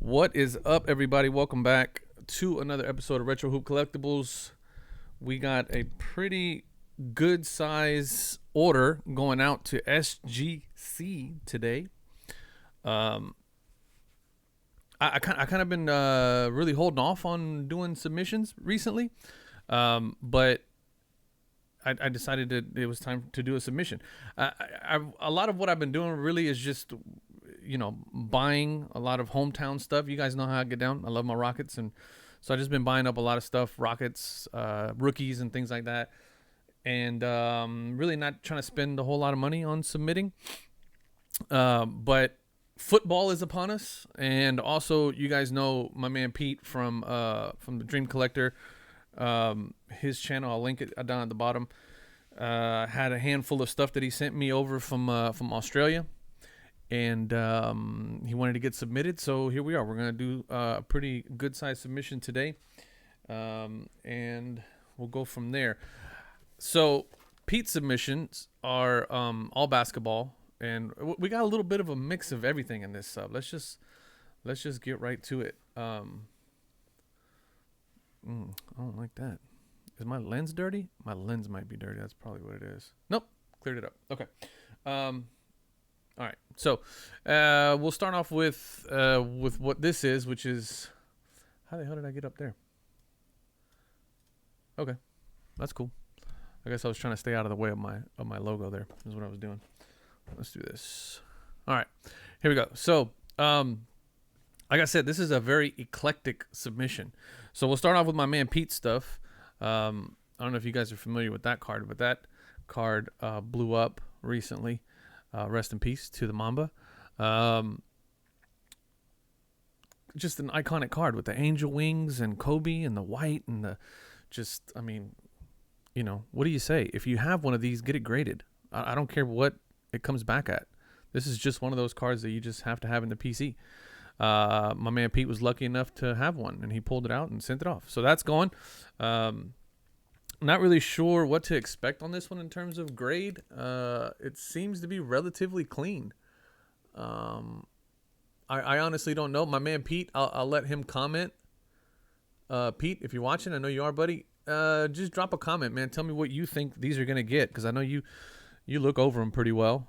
What is up, everybody? Welcome back to another episode of Retro Hoop Collectibles. We got a pretty good size order going out to SGC today. Um, I kind of been really holding off on doing submissions recently, but I decided that it was time to do a submission. A lot of what I've been doing really is just buying a lot of hometown stuff. You guys know how I get down. I love my Rockets, and so I just been buying up a lot of stuff, Rockets, rookies, and things like that. And really not trying to spend a whole lot of money on submitting. But football is upon us, and also you guys know my man Pete from the Dream Collector. His channel, I'll link it down at the bottom. Had a handful of stuff that he sent me over from Australia. And he wanted to get submitted, so here we are. We're going to do a pretty good-sized submission today, and we'll go from there. So Pete's submissions are all basketball, and we got a little bit of a mix of everything in this sub. Let's just get right to it. I don't like that. Is my lens dirty? My lens might be dirty. That's probably what it is. Nope, cleared it up. Okay. All right, so we'll start off with what this is, which is how the hell did I get up there? Okay, that's cool. I guess I was trying to stay out of the way of my logo. There is what I was doing. Let's do this. All right, here we go. So, like I said, this is a very eclectic submission. So we'll start off with my man Pete stuff. I don't know if you guys are familiar with that card, but that card blew up recently. Rest in peace to the Mamba. Just an iconic card with the angel wings and Kobe and the white and the what do you say? If you have one of these, get it graded. I don't care what it comes back at. This is just one of those cards that you just have to have in the PC. My man Pete was lucky enough to have one, and he pulled it out and sent it off. So that's going. Not really sure what to expect on this one in terms of grade. It seems to be relatively clean. I honestly don't know. My man Pete, I'll let him comment. Pete, if you're watching, I know you are, buddy. Just drop a comment, man. Tell me what you think these are gonna get, because I know you look over them pretty well.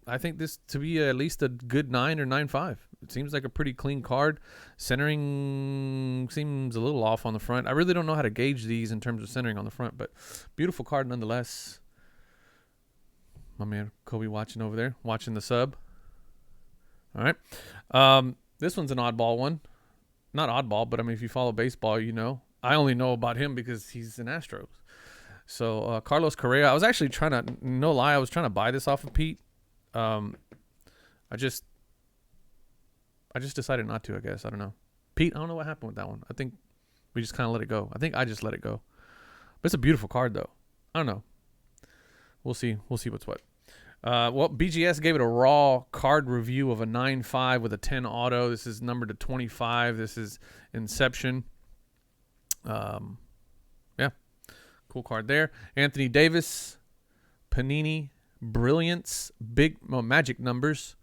I think this to be at least a good 9 or 9.5. It seems like a pretty clean card. Centering seems a little off on the front. I really don't know how to gauge these in terms of centering on the front, but beautiful card nonetheless. My man Kobe watching over there, watching the sub. All right. This one's an oddball one. Not oddball, but I mean, if you follow baseball, you know. I only know about him because he's an Astros. So Carlos Correa, I was actually trying to, no lie, I was trying to buy this off of Pete. I just decided not to, I guess. I don't know. Pete, I don't know what happened with that one. I think we just kind of let it go. I think I just let it go. But it's a beautiful card, though. I don't know. We'll see. We'll see what's what. Well, BGS gave it a raw card review of a 9.5 with a 10 auto. This is numbered to 25. This is Inception. Yeah. Cool card there. Anthony Davis, Panini, Brilliance, magic numbers.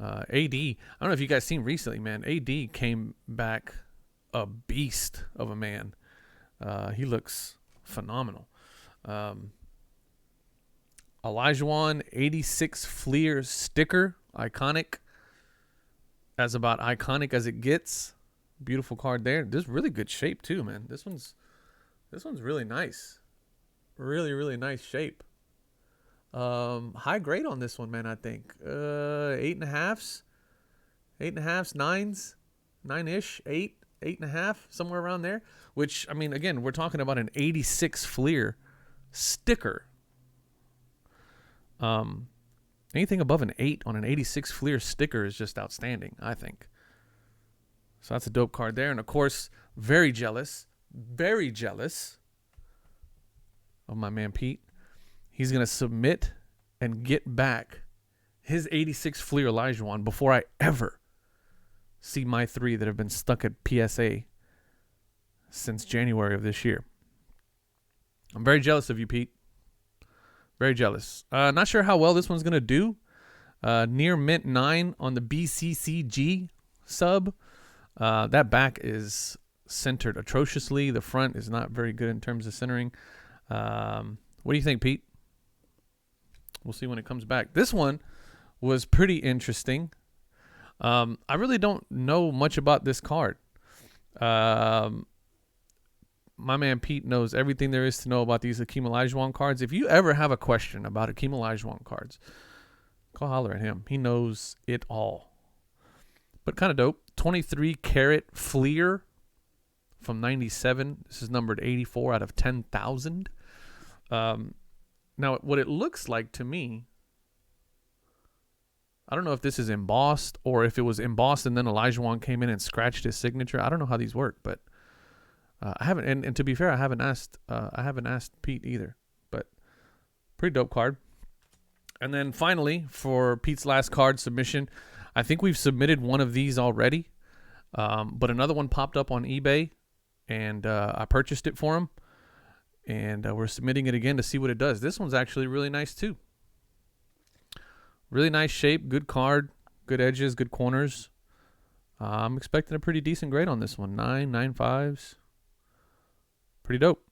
AD, I don't know if you guys seen recently, man. AD came back a beast of a man. He looks phenomenal. Olajuwon 86 Fleer sticker, iconic. As about iconic as it gets. Beautiful card there. This is really good shape too, man. This one's really nice. Really, really nice shape. High grade on this one, man. I think 8.5s, 9s, 9-ish, 8.5, somewhere around there. Which, I mean, again, we're talking about an 86 Fleer sticker. Anything above an 8 on an 86 Fleer sticker is just outstanding, I think. So that's a dope card there, and of course, very jealous of my man Pete. He's going to submit and get back his 86 Fleer Olajuwon before I ever see my 3 that have been stuck at PSA since January of this year. I'm very jealous of you, Pete. Very jealous. Not sure how well this one's going to do. Near mint 9 on the BCCG sub. That back is centered atrociously. The front is not very good in terms of centering. What do you think, Pete? We'll see when it comes back. This one was pretty interesting. I really don't know much about this card. My man Pete knows everything there is to know about these Hakeem Olajuwon cards. If you ever have a question about Hakeem Olajuwon cards, go holler at him. He knows it all. But kind of dope. 23 karat Fleer from 97. This is numbered 84 out of 10,000. Now, what it looks like to me, I don't know if this is embossed or if it was embossed and then Olajuwon came in and scratched his signature. I don't know how these work, but I haven't. And to be fair, I haven't asked Pete either. But pretty dope card. And then finally, for Pete's last card submission, I think we've submitted one of these already, but another one popped up on eBay, and I purchased it for him, and we're submitting it again to see what it does. This one's actually really nice too. Really nice shape, good card, good edges, good corners. I'm expecting a pretty decent grade on this one. 9.95s. Pretty dope.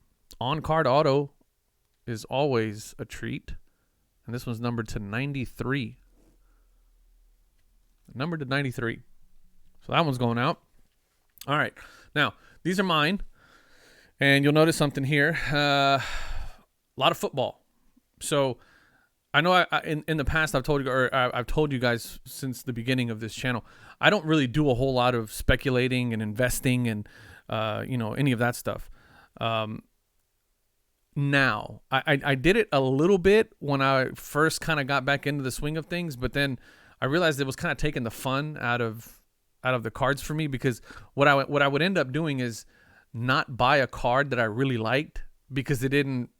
On-card auto is always a treat, and this one's numbered to 93. Numbered to 93. So that one's going out. All right. Now, these are mine. And you'll notice something here. A lot of football. So I know in the past I've told you guys since the beginning of this channel, I don't really do a whole lot of speculating and investing and any of that stuff. Now I did it a little bit when I first kind of got back into the swing of things, but then I realized it was kind of taking the fun out of the cards for me, because what I would end up doing is not buy a card that I really liked because I didn't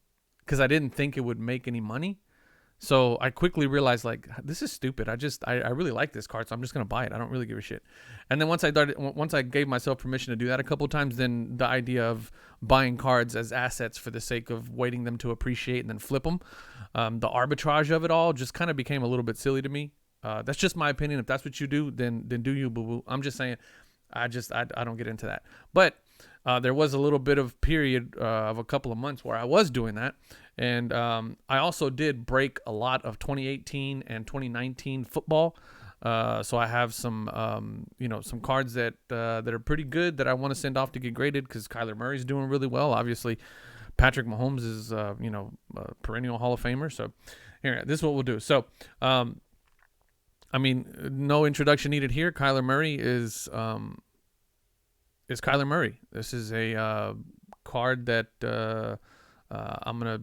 think it would make any money. So I quickly realized, like, this is stupid. I really like this card, so I'm just gonna buy it. I don't really give a shit. And then once I gave myself permission to do that a couple of times, then the idea of buying cards as assets for the sake of waiting them to appreciate and then flip them, the arbitrage of it all just kind of became a little bit silly to me. That's just my opinion. If that's what you do, then do you, boo boo. I'm just saying, I don't get into that. But there was a little bit of period of a couple of months where I was doing that. And I also did break a lot of 2018 and 2019 football. So I have some cards that are pretty good that I want to send off to get graded, because Kyler Murray's doing really well. Obviously, Patrick Mahomes is a perennial Hall of Famer. So here, this is what we'll do. So no introduction needed here. Kyler Murray is Kyler Murray. This is a card that I'm gonna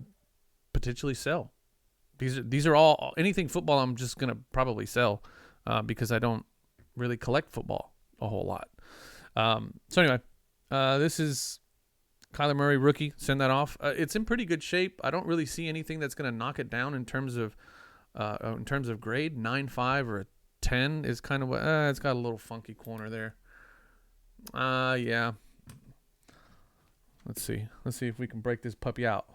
potentially sell. These are all anything football. I'm just gonna probably sell because I don't really collect football a whole lot. So anyway, this is Kyler Murray rookie. Send that off. It's in pretty good shape. I don't really see anything that's gonna knock it down in terms of grade. 9.5 or a 10 is kind of what. It's got a little funky corner there. Yeah. Let's see if we can break this puppy out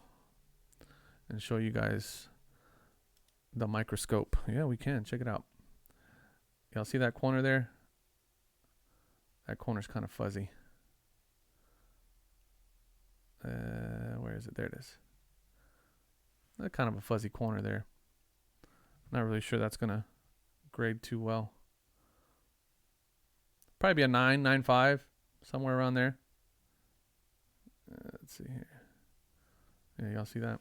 and show you guys the microscope. Yeah, we can. Check it out. Y'all see that corner there? That corner's kind of fuzzy. Where is it? There it is. That kind of a fuzzy corner there. Not really sure that's gonna grade too well. Probably be a 9.5, somewhere around there. Let's see here. Yeah, y'all see that?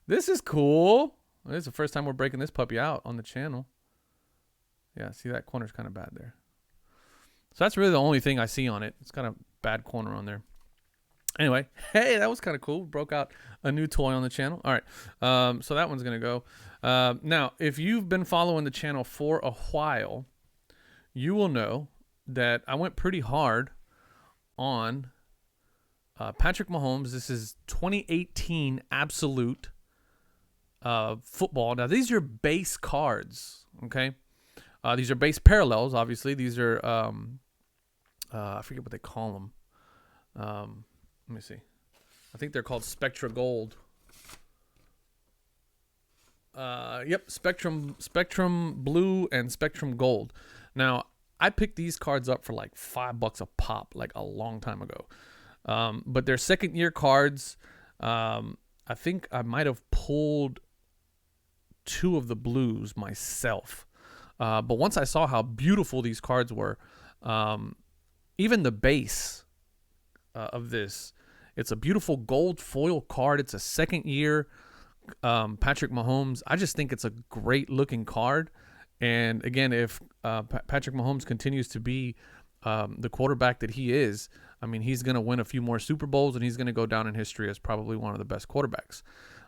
This is cool. This is the first time we're breaking this puppy out on the channel. Yeah, see, that corner's kind of bad there. So that's really the only thing I see on it. It's got a bad corner on there. Anyway, hey, that was kind of cool. Broke out a new toy on the channel. All right, so that one's going to go. Now, if you've been following the channel for a while, you will know that I went pretty hard on Patrick Mahomes. This is 2018 absolute football. Now, these are base cards, okay? These are base parallels, obviously. These are, I forget what they call them. Let me see. I think they're called Spectra Gold. Yep, Spectrum Blue and Spectrum Gold. Now, I picked these cards up for like $5 a pop, like a long time ago. But they're second year cards. I think I might have pulled 2 of the blues myself. But once I saw how beautiful these cards were, even the base of this, it's a beautiful gold foil card. It's a second year Patrick Mahomes. I just think it's a great looking card. And again, if Patrick Mahomes continues to be the quarterback that he is, I mean, he's going to win a few more Super Bowls and he's going to go down in history as probably one of the best quarterbacks.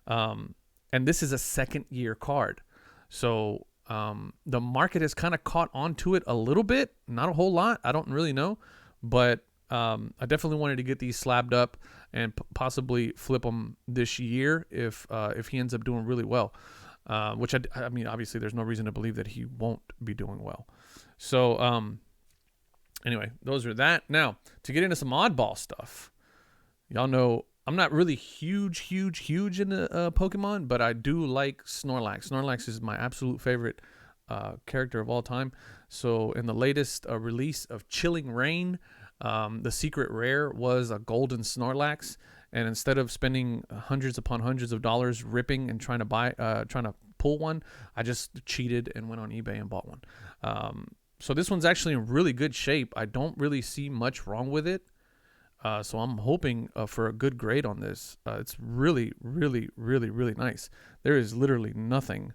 And this is a second year card. So the market has kind of caught on to it a little bit, not a whole lot. I don't really know, but I definitely wanted to get these slabbed up and possibly flip them this year if he ends up doing really well. Which I mean, obviously, there's no reason to believe that he won't be doing well. So anyway, those are that. Now to get into some oddball stuff, y'all know I'm not really huge into Pokemon, but I do like Snorlax. Snorlax is my absolute favorite character of all time. So in the latest release of Chilling Reign, the secret rare was a golden Snorlax, and instead of spending hundreds upon hundreds of dollars ripping and trying to pull one, I just cheated and went on eBay and bought one. So this one's actually in really good shape. I don't really see much wrong with it. So I'm hoping for a good grade on this. It's really nice. There is literally nothing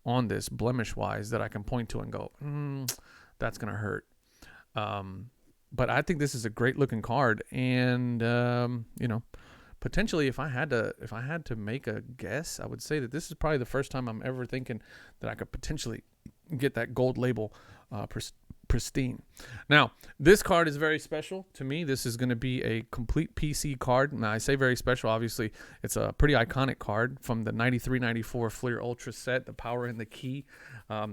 on this blemish-wise that I can point to and go, that's gonna hurt. But I think this is a great-looking card, and potentially if I had to make a guess, I would say that this is probably the first time I'm ever thinking that I could potentially get that gold label pristine. Now, this card is very special to me. This is going to be a complete PC card. Now, I say very special. Obviously, it's a pretty iconic card from the 93-94 Fleer Ultra set, the power and the key.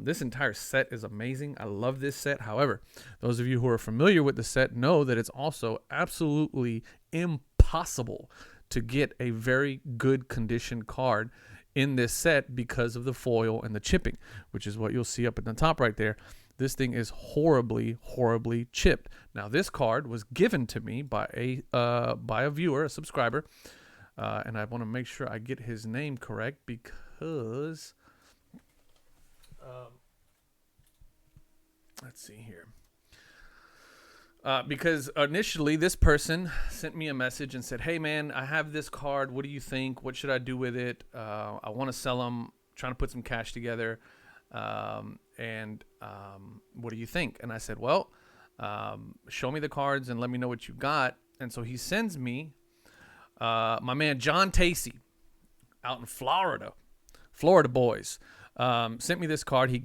This entire set is amazing. I love this set. However, those of you who are familiar with the set know that it's also absolutely impossible to get a very good condition card in this set because of the foil and the chipping, which is what you'll see up at the top right there. This thing is horribly chipped. Now, this card was given to me by a viewer, a subscriber, and I want to make sure I get his name correct because let's see here. Because initially this person sent me a message and said, "Hey man, I have this card. What do you think? What should I do with it? I want to sell them. Trying to put some cash together. What do you think?" And I said, "Well, show me the cards and let me know what you got." And so he sends me my man John Tacey out in Florida boys, sent me this card. I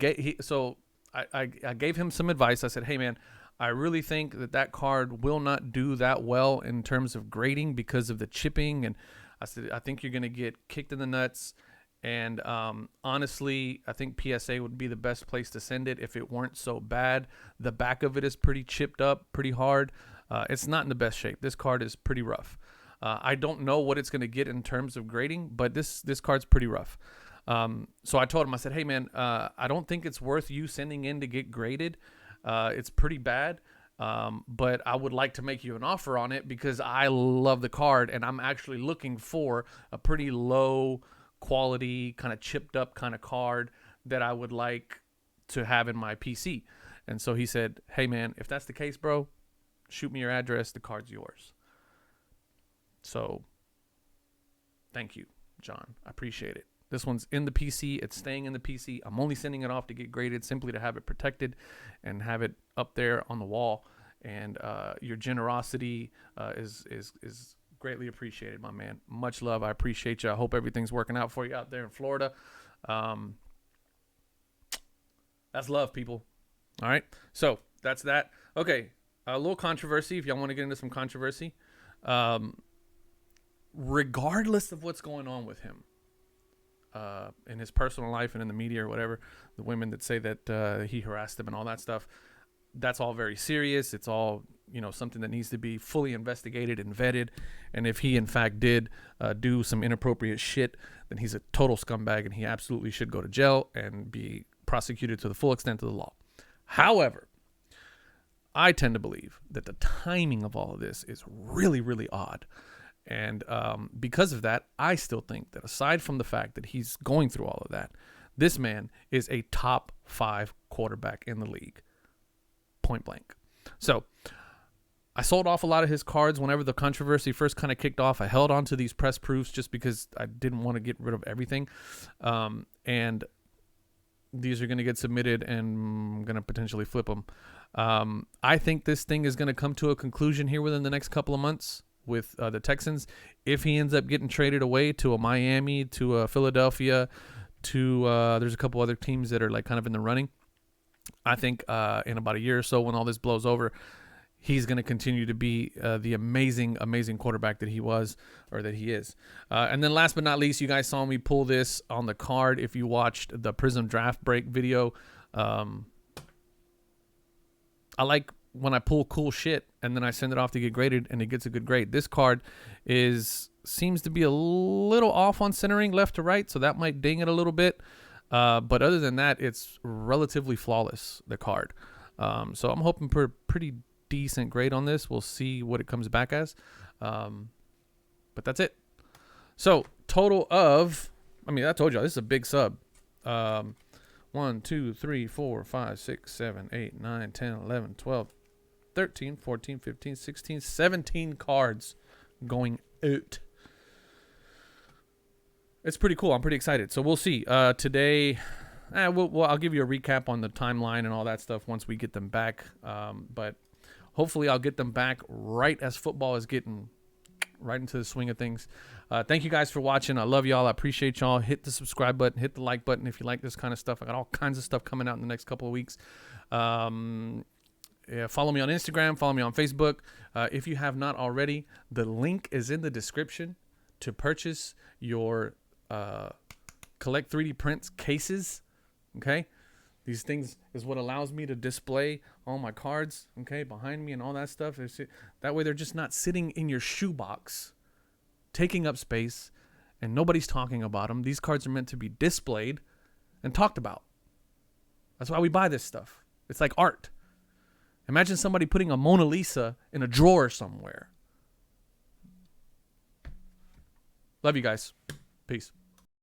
gave him some advice. I said, "Hey man, I really think that card will not do that well in terms of grading because of the chipping." And I said, "I think you're going to get kicked in the nuts. And honestly, I think PSA would be the best place to send it if it weren't so bad. The back of it is pretty chipped up, pretty hard. It's not in the best shape. This card is pretty rough. I don't know what it's going to get in terms of grading, but this card's pretty rough." So I told him, I said, "Hey, man, I don't think it's worth you sending in to get graded. It's pretty bad. But I would like to make you an offer on it because I love the card, and I'm actually looking for a pretty low quality, kind of chipped up kind of card that I would like to have in my PC." And so he said, "Hey man, if that's the case, bro, shoot me your address. The card's yours." So thank you, John. I appreciate it. This one's in the PC. It's staying in the PC. I'm only sending it off to get graded, simply to have it protected and have it up there on the wall. And your generosity is greatly appreciated, my man. Much love. I appreciate you. I hope everything's working out for you out there in Florida. That's love, people. All right. So that's that. Okay. A little controversy. If y'all want to get into some controversy, regardless of what's going on with him in his personal life and in the media or whatever, the women that say that he harassed them and all that stuff, that's all very serious. It's all, something that needs to be fully investigated and vetted. And if he in fact did do some inappropriate shit, then he's a total scumbag and he absolutely should go to jail and be prosecuted to the full extent of the law. However, I tend to believe that the timing of all of this is really, really odd. And because of that, I still think that aside from the fact that he's going through all of that, this man is a top 5 quarterback in the league. Point blank. So I sold off a lot of his cards whenever the controversy first kind of kicked off. I held on to these press proofs just because I didn't want to get rid of everything. And these are going to get submitted and I'm going to potentially flip them. I think this thing is going to come to a conclusion here within the next couple of months with the Texans. If he ends up getting traded away to a Miami, to a Philadelphia, to there's a couple other teams that are like kind of in the running. I think in about a year or so when all this blows over, he's going to continue to be the amazing, amazing quarterback that he was or that he is. And then last but not least, you guys saw me pull this on the card. If you watched the Prism Draft Break video, I like when I pull cool shit and then I send it off to get graded and it gets a good grade. This card seems to be a little off on centering left to right, so that might ding it a little bit. But other than that, it's relatively flawless, the card. So I'm hoping for a pretty decent grade on this. We'll see what it comes back as. But that's it. So total of, I told you this is a big sub. 1, 2, 3, 4, 5, 6, 7, 8, 9, 10, 11, 12, 13, 14, 15, 16, 17 cards going out. It's pretty cool. I'm pretty excited. So we'll see. Today, I'll give you a recap on the timeline and all that stuff once we get them back. But hopefully I'll get them back right as football is getting right into the swing of things. Thank you guys for watching. I love y'all. I appreciate y'all. Hit the subscribe button. Hit the like button if you like this kind of stuff. I got all kinds of stuff coming out in the next couple of weeks. Follow me on Instagram. Follow me on Facebook. If you have not already, the link is in the description to purchase your Collect 3D Prints cases. Okay? These things is what allows me to display all my cards, okay, behind me and all that stuff. That way they're just not sitting in your shoebox, taking up space, and nobody's talking about them. These cards are meant to be displayed and talked about. That's why we buy this stuff. It's like art. Imagine somebody putting a Mona Lisa in a drawer somewhere. Love you guys. Peace.